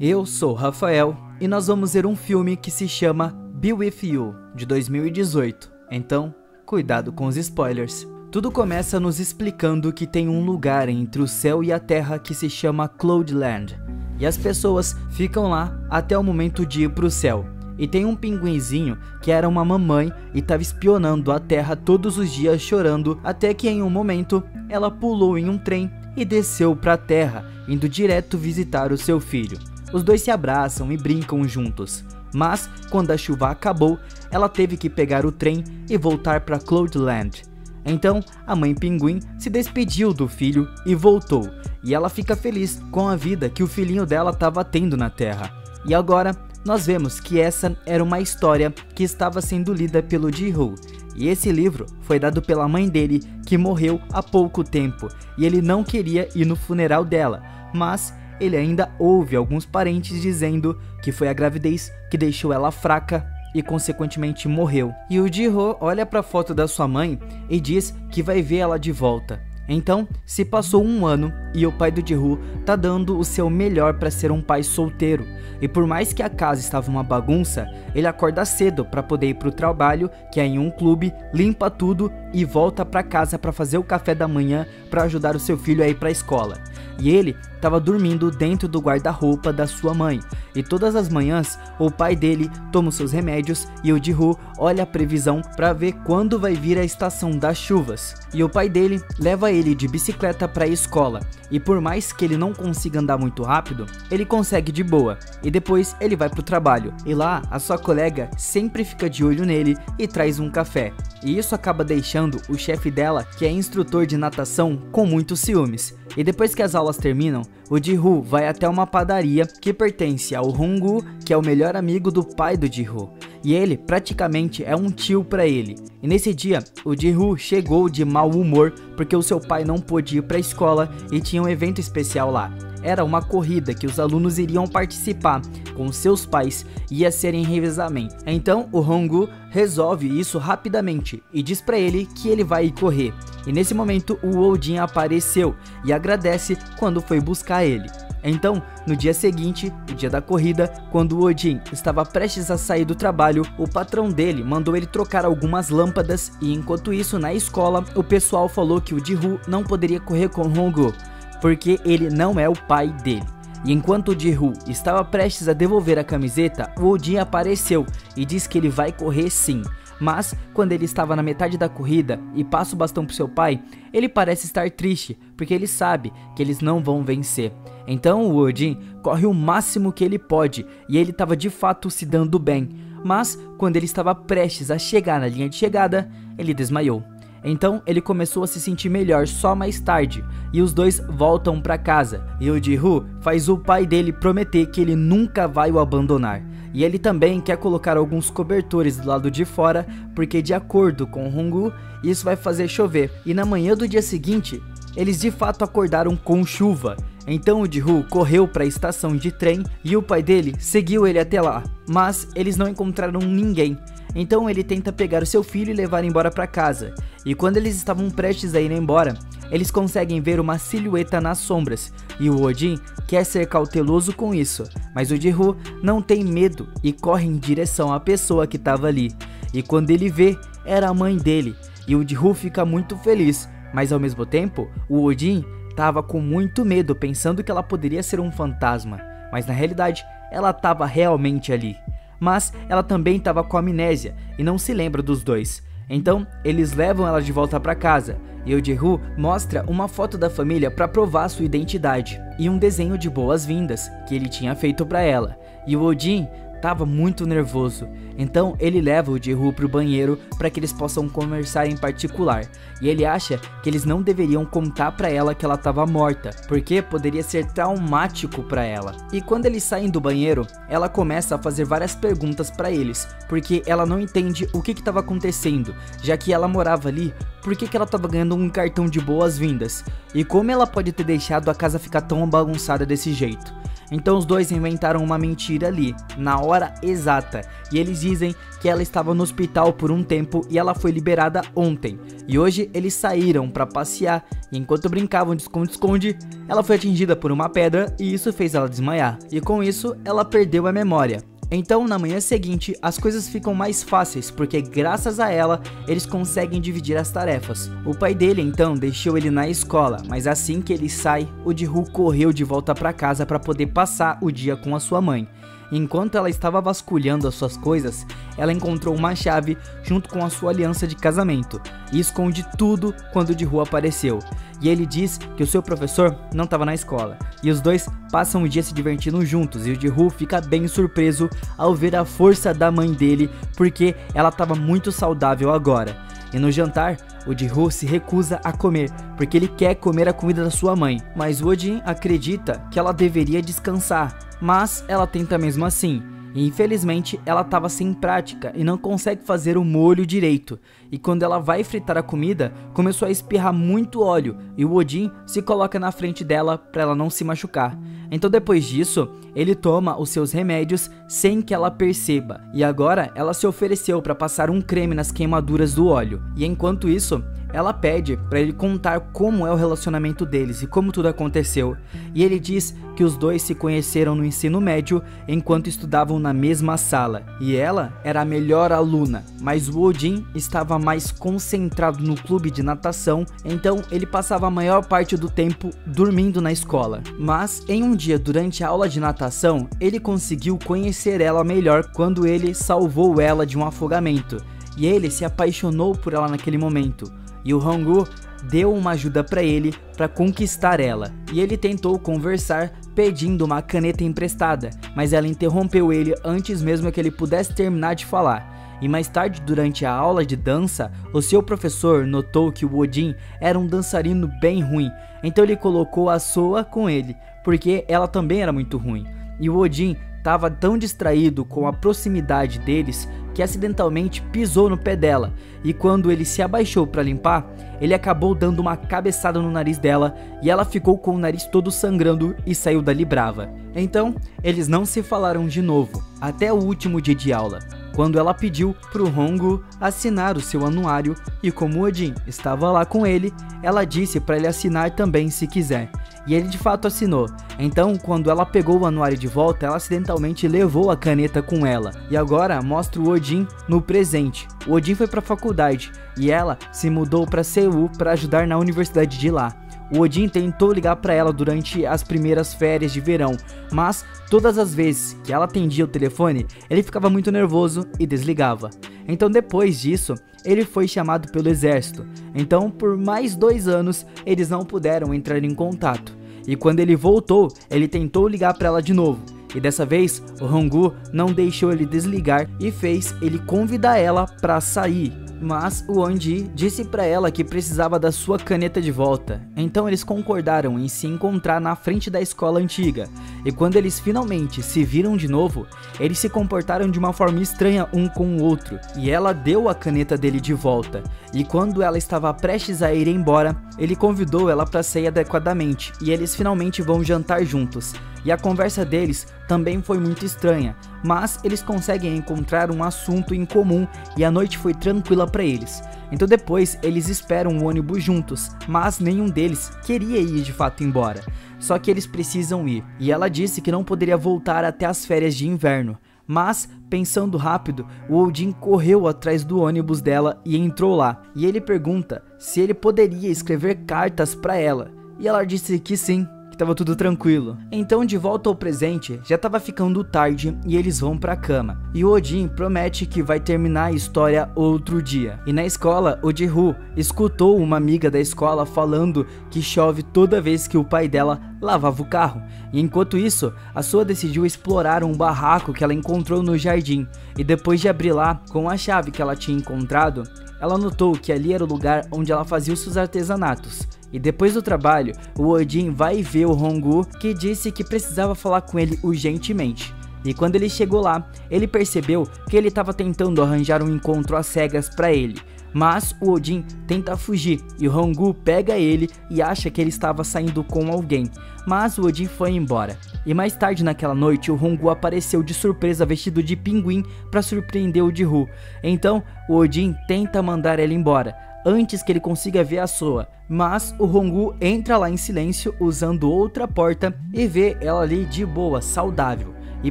Eu sou Rafael e nós vamos ver um filme que se chama Be With You, de 2018. Então, cuidado com os spoilers. Tudo começa nos explicando que tem um lugar entre o céu e a terra que se chama Cloudland. E as pessoas ficam lá até o momento de ir pro céu. E tem um pinguinzinho que era uma mamãe e estava espionando a terra todos os dias chorando, até que em um momento ela pulou em um trem e desceu pra terra, indo direto visitar o seu filho. Os dois se abraçam e brincam juntos, mas quando a chuva acabou, ela teve que pegar o trem e voltar para Cloudland. Então a mãe pinguim se despediu do filho e voltou, e ela fica feliz com a vida que o filhinho dela estava tendo na terra. E agora nós vemos que essa era uma história que estava sendo lida pelo Ji-Hoon. E esse livro foi dado pela mãe dele, que morreu há pouco tempo, e ele não queria ir no funeral dela, mas ele ainda ouve alguns parentes dizendo que foi a gravidez que deixou ela fraca e consequentemente morreu. E o Ji-Hoon olha para a foto da sua mãe e diz que vai ver ela de volta. Então, se passou um ano e o pai do Ji-Hoon tá dando o seu melhor para ser um pai solteiro. E por mais que a casa estava uma bagunça, ele acorda cedo para poder ir pro trabalho, que é em um clube, limpa tudo e volta para casa para fazer o café da manhã para ajudar o seu filho a ir para a escola. E ele estava dormindo dentro do guarda-roupa da sua mãe. E todas as manhãs, o pai dele toma os seus remédios e o Ji-Hoon olha a previsão para ver quando vai vir a estação das chuvas. E o pai dele leva ele de bicicleta para a escola. E por mais que ele não consiga andar muito rápido, ele consegue de boa. E depois ele vai pro trabalho. E lá, a sua colega sempre fica de olho nele e traz um café. E isso acaba deixando o chefe dela, que é instrutor de natação, com muitos ciúmes. E depois que as aulas terminam, o Ji-Hoon vai até uma padaria que pertence ao Hong-woo, que é o melhor amigo do pai do Ji-Hoon. E ele praticamente é um tio para ele. E nesse dia, o Ji-Hoon chegou de mau humor porque o seu pai não pôde ir para a escola e tinha um evento especial lá. Era uma corrida que os alunos iriam participar com seus pais e ia ser em revezamento. Então o Hong-woo resolve isso rapidamente e diz para ele que ele vai ir correr. E nesse momento o Oh-jin apareceu e agradece quando foi buscar ele. Então, no dia seguinte, o dia da corrida, quando o Oh-jin estava prestes a sair do trabalho, o patrão dele mandou ele trocar algumas lâmpadas e enquanto isso, na escola, o pessoal falou que o Ji-Hoon não poderia correr com o Hong-woo, porque ele não é o pai dele. E enquanto o Ji-Hoon estava prestes a devolver a camiseta, o Oh-jin apareceu e disse que ele vai correr sim. Mas, quando ele estava na metade da corrida e passa o bastão pro seu pai, ele parece estar triste, porque ele sabe que eles não vão vencer. Então o Oh-jin corre o máximo que ele pode, e ele estava de fato se dando bem. Mas, quando ele estava prestes a chegar na linha de chegada, ele desmaiou. Então ele começou a se sentir melhor só mais tarde, e os dois voltam para casa, e o Ji-Hoon faz o pai dele prometer que ele nunca vai o abandonar. E ele também quer colocar alguns cobertores do lado de fora, porque de acordo com o Hong-woo, isso vai fazer chover. E na manhã do dia seguinte, eles de fato acordaram com chuva. Então o Ji-Hoon correu para a estação de trem e o pai dele seguiu ele até lá, mas eles não encontraram ninguém. Então ele tenta pegar o seu filho e levar embora para casa. E quando eles estavam prestes a ir embora, eles conseguem ver uma silhueta nas sombras. E o Oh-jin quer ser cauteloso com isso, mas o Ji-Hoon não tem medo e corre em direção à pessoa que estava ali. E quando ele vê, era a mãe dele. E o Ji-Hoon fica muito feliz, mas ao mesmo tempo, o Oh-jin estava com muito medo, pensando que ela poderia ser um fantasma. Mas na realidade, ela estava realmente ali. Mas ela também estava com amnésia e não se lembra dos dois. Então eles levam ela de volta para casa e o Ji-Hoon mostra uma foto da família para provar sua identidade e um desenho de boas-vindas que ele tinha feito para ela. E o Oh-jin estava muito nervoso, então ele leva o Ji-Hoon pro banheiro para que eles possam conversar em particular. E ele acha que eles não deveriam contar para ela que ela estava morta, porque poderia ser traumático para ela. E quando eles saem do banheiro, ela começa a fazer várias perguntas para eles, porque ela não entende o que estava acontecendo, já que ela morava ali. Por que ela estava ganhando um cartão de boas-vindas? E como ela pode ter deixado a casa ficar tão bagunçada desse jeito? Então os dois inventaram uma mentira ali, na hora exata, e eles dizem que ela estava no hospital por um tempo e ela foi liberada ontem. E hoje eles saíram para passear e enquanto brincavam de esconde-esconde, ela foi atingida por uma pedra e isso fez ela desmaiar. E com isso, ela perdeu a memória. Então, na manhã seguinte, as coisas ficam mais fáceis, porque graças a ela, eles conseguem dividir as tarefas. O pai dele, então, deixou ele na escola, mas assim que ele sai, o Ji-Woo correu de volta para casa para poder passar o dia com a sua mãe. Enquanto ela estava vasculhando as suas coisas, ela encontrou uma chave junto com a sua aliança de casamento e esconde tudo quando o Ji-Woo apareceu. E ele diz que o seu professor não estava na escola. E os dois passam o dia se divertindo juntos e o Ji-Woo fica bem surpreso ao ver a força da mãe dele porque ela estava muito saudável agora. E no jantar, o Ji-Woo se recusa a comer, porque ele quer comer a comida da sua mãe. Mas o Woo-jin acredita que ela deveria descansar, mas ela tenta mesmo assim. E infelizmente ela estava sem prática e não consegue fazer o molho direito. E quando ela vai fritar a comida, começou a espirrar muito óleo e o Woo-jin se coloca na frente dela para ela não se machucar. Então depois disso, ele toma os seus remédios sem que ela perceba. E agora ela se ofereceu para passar um creme nas queimaduras do óleo. E enquanto isso, ela pede para ele contar como é o relacionamento deles e como tudo aconteceu. E ele diz que os dois se conheceram no ensino médio enquanto estudavam na mesma sala. E ela era a melhor aluna, mas o Woo-jin estava mais concentrado no clube de natação, então ele passava a maior parte do tempo dormindo na escola. Mas em um dia durante a aula de natação, ele conseguiu conhecer ela melhor quando ele salvou ela de um afogamento. E ele se apaixonou por ela naquele momento. E o Hong-woo deu uma ajuda para ele para conquistar ela. E ele tentou conversar pedindo uma caneta emprestada, mas ela interrompeu ele antes mesmo que ele pudesse terminar de falar. E mais tarde, durante a aula de dança, o seu professor notou que o Woo-jin era um dançarino bem ruim, então ele colocou a Soa com ele, porque ela também era muito ruim. E o Woo-jin estava tão distraído com a proximidade deles que acidentalmente pisou no pé dela, e quando ele se abaixou para limpar, ele acabou dando uma cabeçada no nariz dela e ela ficou com o nariz todo sangrando e saiu dali brava. Então, eles não se falaram de novo, até o último dia de aula, quando ela pediu pro Hong-woo assinar o seu anuário e como o Woo-jin estava lá com ele, ela disse para ele assinar também se quiser. E ele de fato assinou. Então, quando ela pegou o anuário de volta, ela acidentalmente levou a caneta com ela. E agora mostra o Woo-jin no presente. O Woo-jin foi para a faculdade e ela se mudou para Seul para ajudar na universidade de lá. O Woo-jin tentou ligar para ela durante as primeiras férias de verão, mas todas as vezes que ela atendia o telefone, ele ficava muito nervoso e desligava. Então depois disso, ele foi chamado pelo exército. Então por mais 2 anos, eles não puderam entrar em contato. E quando ele voltou, ele tentou ligar para ela de novo. E dessa vez, o Hong-woo não deixou ele desligar e fez ele convidar ela para sair. Mas o Won-ji disse para ela que precisava da sua caneta de volta. Então eles concordaram em se encontrar na frente da escola antiga. E quando eles finalmente se viram de novo, eles se comportaram de uma forma estranha um com o outro. E ela deu a caneta dele de volta. E quando ela estava prestes a ir embora, ele convidou ela para sair adequadamente. E eles finalmente vão jantar juntos. E a conversa deles também foi muito estranha, mas eles conseguem encontrar um assunto em comum e a noite foi tranquila para eles. Então depois eles esperam o ônibus juntos, mas nenhum deles queria ir de fato embora. Só que eles precisam ir, e ela disse que não poderia voltar até as férias de inverno. Mas, pensando rápido, o Woo-jin correu atrás do ônibus dela e entrou lá. E ele pergunta se ele poderia escrever cartas para ela. E ela disse que sim, que tava tudo tranquilo. Então, de volta ao presente, já tava ficando tarde e eles vão pra cama. E o Woo-jin promete que vai terminar a história outro dia. E na escola, o Ji-Woo escutou uma amiga da escola falando que chove toda vez que o pai dela lavava o carro. E enquanto isso, a Soa decidiu explorar um barraco que ela encontrou no jardim. E depois de abrir lá, com a chave que ela tinha encontrado, ela notou que ali era o lugar onde ela fazia os seus artesanatos. E depois do trabalho, o Woo-jin vai ver o Hong-woo, que disse que precisava falar com ele urgentemente. E quando ele chegou lá, ele percebeu que ele estava tentando arranjar um encontro às cegas para ele. Mas o Odin tenta fugir e o Hong-woo pega ele e acha que ele estava saindo com alguém, mas o Odin foi embora. E mais tarde naquela noite o Hong-woo apareceu de surpresa vestido de pinguim para surpreender o Ji-woo. Então o Odin tenta mandar ela embora antes que ele consiga ver a Soa, mas o Hong-woo entra lá em silêncio usando outra porta e vê ela ali de boa, saudável. E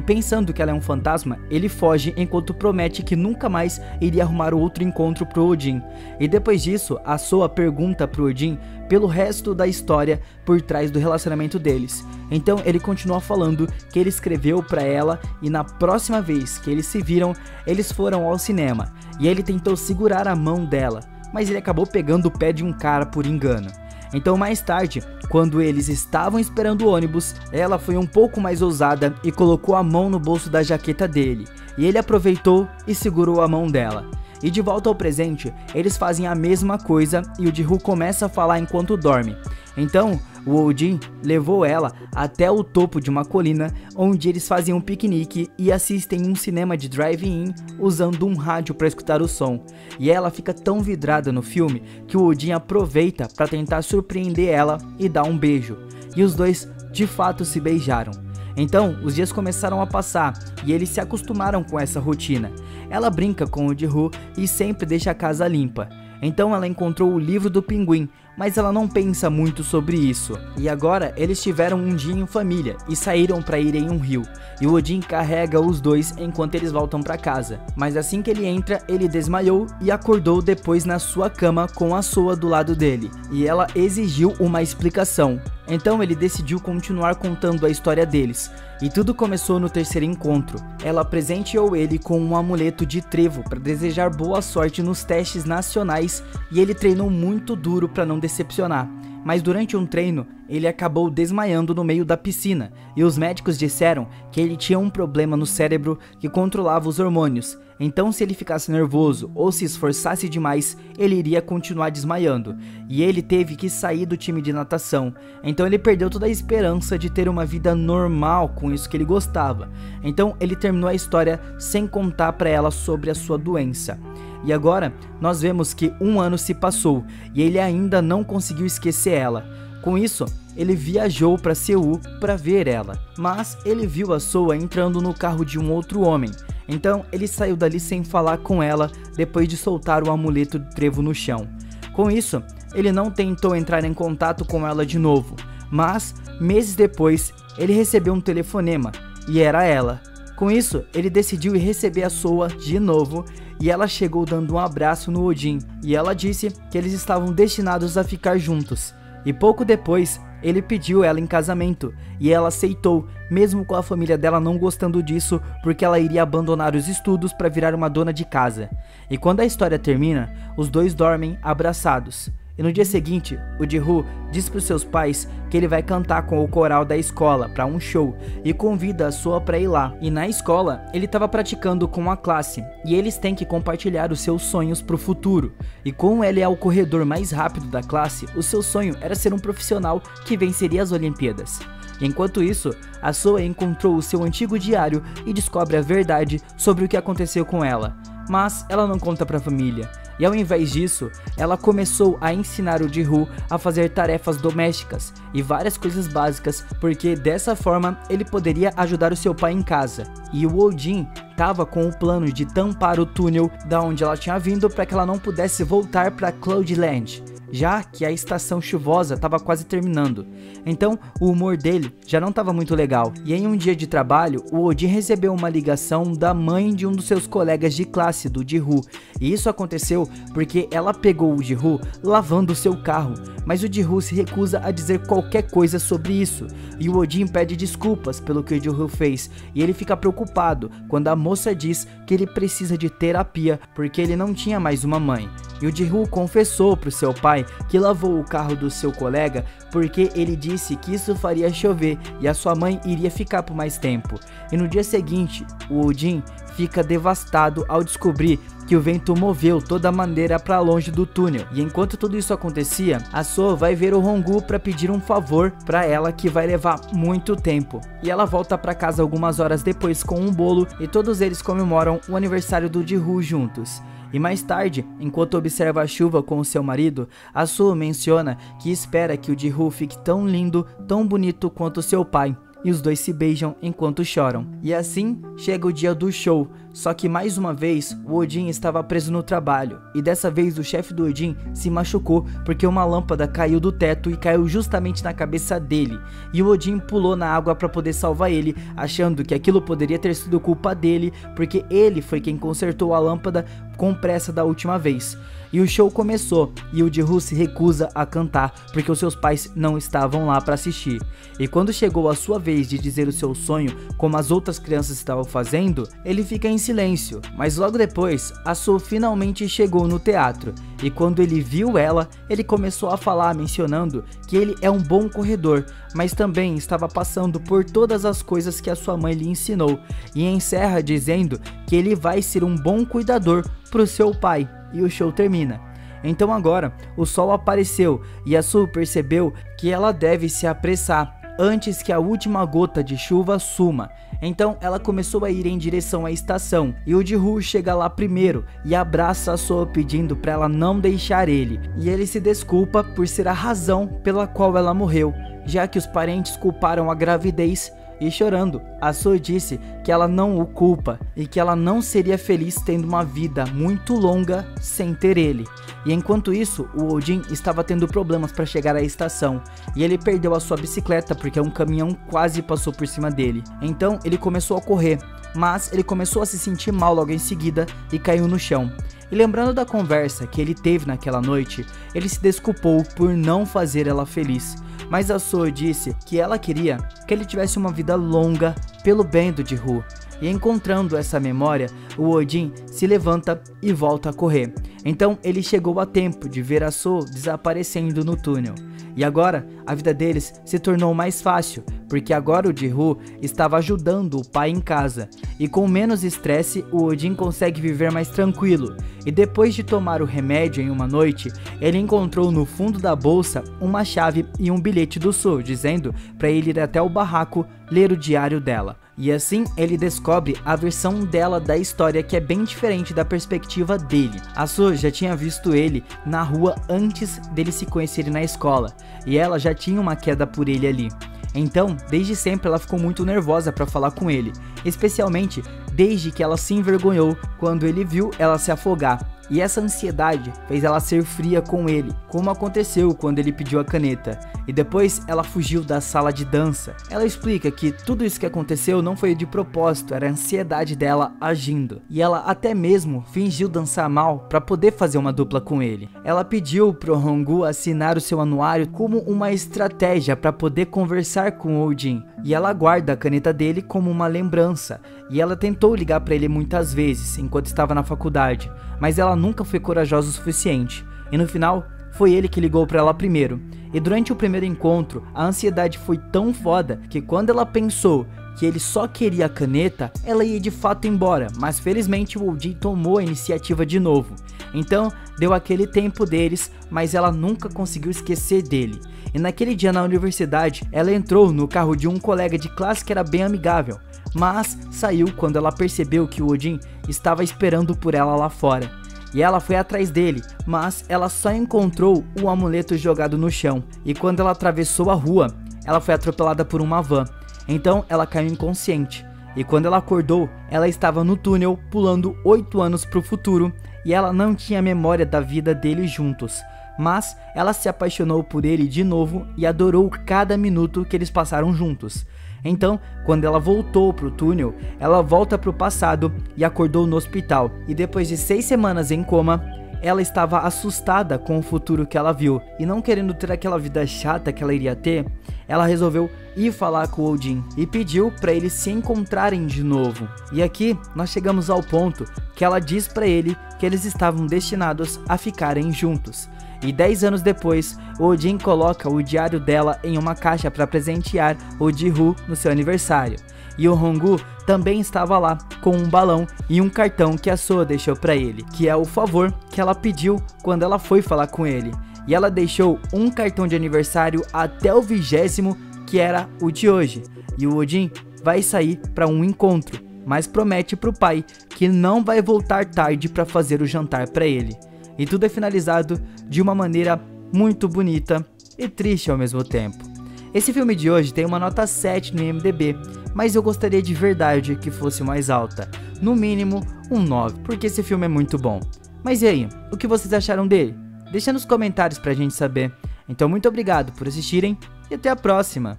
pensando que ela é um fantasma, ele foge enquanto promete que nunca mais iria arrumar outro encontro pro Odin. E depois disso, a Soa pergunta pro Odin pelo resto da história por trás do relacionamento deles. Então ele continua falando que ele escreveu pra ela e na próxima vez que eles se viram, eles foram ao cinema. E ele tentou segurar a mão dela, mas ele acabou pegando o pé de um cara por engano. Então mais tarde, quando eles estavam esperando o ônibus, ela foi um pouco mais ousada e colocou a mão no bolso da jaqueta dele, e ele aproveitou e segurou a mão dela. E de volta ao presente, eles fazem a mesma coisa e o Ji-woo começa a falar enquanto dorme. Então o Odin levou ela até o topo de uma colina onde eles fazem um piquenique e assistem um cinema de drive-in usando um rádio para escutar o som. E ela fica tão vidrada no filme que o Odin aproveita para tentar surpreender ela e dar um beijo. E os dois de fato se beijaram. Então os dias começaram a passar e eles se acostumaram com essa rotina. Ela brinca com o Ji-woo e sempre deixa a casa limpa. Então ela encontrou o livro do pinguim, mas ela não pensa muito sobre isso. E agora eles tiveram um dia em família e saíram para ir em um rio. E o Odin carrega os dois enquanto eles voltam para casa. Mas assim que ele entra, ele desmaiou e acordou depois na sua cama com a Soa do lado dele. E ela exigiu uma explicação. Então ele decidiu continuar contando a história deles. E tudo começou no terceiro encontro. Ela presenteou ele com um amuleto de trevo para desejar boa sorte nos testes nacionais e ele treinou muito duro para não decepcionar. Mas durante um treino, ele acabou desmaiando no meio da piscina e os médicos disseram que ele tinha um problema no cérebro que controlava os hormônios. Então se ele ficasse nervoso ou se esforçasse demais, ele iria continuar desmaiando. E ele teve que sair do time de natação. Então ele perdeu toda a esperança de ter uma vida normal com isso que ele gostava. Então ele terminou a história sem contar para ela sobre a sua doença. E agora nós vemos que um ano se passou e ele ainda não conseguiu esquecer ela. Com isso, ele viajou para Seul para ver ela, mas ele viu a Soa entrando no carro de um outro homem. Então ele saiu dali sem falar com ela depois de soltar o amuleto de trevo no chão. Com isso, ele não tentou entrar em contato com ela de novo, mas meses depois ele recebeu um telefonema e era ela. Com isso, ele decidiu ir receber a Soa de novo e ela chegou dando um abraço no Odin e ela disse que eles estavam destinados a ficar juntos. E pouco depois, ele pediu ela em casamento e ela aceitou, mesmo com a família dela não gostando disso porque ela iria abandonar os estudos para virar uma dona de casa. E quando a história termina, os dois dormem abraçados. E no dia seguinte, o Ji-woo diz para os seus pais que ele vai cantar com o coral da escola para um show e convida a Soa para ir lá. E na escola, ele estava praticando com a classe e eles têm que compartilhar os seus sonhos para o futuro. E como ele é o corredor mais rápido da classe, o seu sonho era ser um profissional que venceria as Olimpíadas. Enquanto isso, a Soa encontrou o seu antigo diário e descobre a verdade sobre o que aconteceu com ela. Mas ela não conta para a família. E ao invés disso, ela começou a ensinar o Ji-woo a fazer tarefas domésticas e várias coisas básicas, porque dessa forma ele poderia ajudar o seu pai em casa. E o Odin estava com o plano de tampar o túnel da onde ela tinha vindo para que ela não pudesse voltar para Cloudland, já que a estação chuvosa estava quase terminando. Então o humor dele já não estava muito legal. E em um dia de trabalho, o Odin recebeu uma ligação da mãe de um dos seus colegas de classe, do Ji-woo. E isso aconteceu porque ela pegou o Ji-woo lavando o seu carro, mas o Ji-woo se recusa a dizer qualquer coisa sobre isso. E o Odin pede desculpas pelo que o Ji-woo fez e ele fica preocupado quando a moça diz que ele precisa de terapia porque ele não tinha mais uma mãe. E o Ji-woo confessou para o seu pai que lavou o carro do seu colega porque ele disse que isso faria chover e a sua mãe iria ficar por mais tempo. E no dia seguinte, o Odin fica devastado ao descobrir que o vento moveu toda a madeira para longe do túnel. E enquanto tudo isso acontecia, a Soa vai ver o Hong-woo para pedir um favor para ela que vai levar muito tempo. E ela volta para casa algumas horas depois com um bolo e todos eles comemoram o aniversário do Ji-woo juntos. E mais tarde, enquanto observa a chuva com o seu marido, a Soo menciona que espera que o Ji-Woo fique tão lindo, tão bonito quanto seu pai. E os dois se beijam enquanto choram. E assim chega o dia do show, só que mais uma vez o Oh-jin estava preso no trabalho. E dessa vez o chefe do Oh-jin se machucou porque uma lâmpada caiu do teto e caiu justamente na cabeça dele. E o Oh-jin pulou na água para poder salvar ele, achando que aquilo poderia ter sido culpa dele, porque ele foi quem consertou a lâmpada com pressa da última vez. E o show começou, e o Ji-Woo se recusa a cantar, porque os seus pais não estavam lá para assistir. E quando chegou a sua vez de dizer o seu sonho, como as outras crianças estavam fazendo, ele fica em silêncio. Mas logo depois, a Soo finalmente chegou no teatro, e quando ele viu ela, ele começou a falar mencionando que ele é um bom corredor, mas também estava passando por todas as coisas que a sua mãe lhe ensinou, e encerra dizendo que ele vai ser um bom cuidador para o seu pai. E o show termina. Então agora o sol apareceu e a Soo percebeu que ela deve se apressar antes que a última gota de chuva suma. Então ela começou a ir em direção à estação e o Ji-Woo chega lá primeiro e abraça a Soo pedindo para ela não deixar ele. E ele se desculpa por ser a razão pela qual ela morreu, já que os parentes culparam a gravidez. E chorando, a Soo disse que ela não o culpa e que ela não seria feliz tendo uma vida muito longa sem ter ele. E enquanto isso, o Oh-jin estava tendo problemas para chegar à estação e ele perdeu a sua bicicleta porque um caminhão quase passou por cima dele. Então ele começou a correr, mas ele começou a se sentir mal logo em seguida e caiu no chão. E lembrando da conversa que ele teve naquela noite, ele se desculpou por não fazer ela feliz. Mas a Soo disse que ela queria que ele tivesse uma vida longa pelo bem do Ji-Woo. E encontrando essa memória, o Oh-jin se levanta e volta a correr. Então ele chegou a tempo de ver a Soo desaparecendo no túnel. E agora a vida deles se tornou mais fácil, porque agora o Ji-Woo estava ajudando o pai em casa. E com menos estresse, o Oh-jin consegue viver mais tranquilo. E depois de tomar o remédio em uma noite, ele encontrou no fundo da bolsa uma chave e um bilhete do Soo, dizendo para ele ir até o barraco ler o diário dela. E assim ele descobre a versão dela da história, que é bem diferente da perspectiva dele. A Soo já tinha visto ele na rua antes deles se conhecerem na escola, e ela já tinha uma queda por ele ali. Então, desde sempre ela ficou muito nervosa para falar com ele, especialmente desde que ela se envergonhou quando ele viu ela se afogar. E essa ansiedade fez ela ser fria com ele, como aconteceu quando ele pediu a caneta. E depois ela fugiu da sala de dança. Ela explica que tudo isso que aconteceu não foi de propósito, era a ansiedade dela agindo. E ela até mesmo fingiu dançar mal para poder fazer uma dupla com ele. Ela pediu pro Hong-woo assinar o seu anuário como uma estratégia para poder conversar com o Oh-jin. E ela guarda a caneta dele como uma lembrança. E ela tentou ligar para ele muitas vezes enquanto estava na faculdade, mas ela nunca foi corajosa o suficiente. E no final, foi ele que ligou para ela primeiro. E durante o primeiro encontro, a ansiedade foi tão foda que quando ela pensou que ele só queria a caneta, ela ia de fato embora, mas felizmente o Oh-jin tomou a iniciativa de novo. Então deu aquele tempo deles, mas ela nunca conseguiu esquecer dele. E naquele dia na universidade, ela entrou no carro de um colega de classe que era bem amigável, mas saiu quando ela percebeu que o Oh-jin estava esperando por ela lá fora. E ela foi atrás dele, mas ela só encontrou o amuleto jogado no chão. E quando ela atravessou a rua, ela foi atropelada por uma van. Então ela caiu inconsciente. E quando ela acordou, ela estava no túnel pulando 8 anos para o futuro. E ela não tinha memória da vida deles juntos. Mas ela se apaixonou por ele de novo e adorou cada minuto que eles passaram juntos. Então, quando ela voltou pro túnel, ela volta pro passado e acordou no hospital. E depois de 6 semanas em coma, ela estava assustada com o futuro que ela viu. E não querendo ter aquela vida chata que ela iria ter, ela resolveu ir falar com o Oh-jin e pediu para eles se encontrarem de novo. E aqui nós chegamos ao ponto que ela diz para ele que eles estavam destinados a ficarem juntos. E 10 anos depois, o Oh-jin coloca o diário dela em uma caixa para presentear o Ji-Woo no seu aniversário. E o Hong-woo também estava lá com um balão e um cartão que a Soo deixou para ele, que é o favor que ela pediu quando ela foi falar com ele. E ela deixou um cartão de aniversário até o 20º, que era o de hoje. E o Oh-jin vai sair para um encontro mas promete pro pai que não vai voltar tarde para fazer o jantar para ele. E tudo é finalizado de uma maneira muito bonita e triste ao mesmo tempo. Esse filme de hoje tem uma nota 7 no IMDb, mas eu gostaria de verdade que fosse mais alta, no mínimo um 9, porque esse filme é muito bom. Mas e aí, o que vocês acharam dele? Deixa nos comentários pra gente saber. Então muito obrigado por assistirem e até a próxima!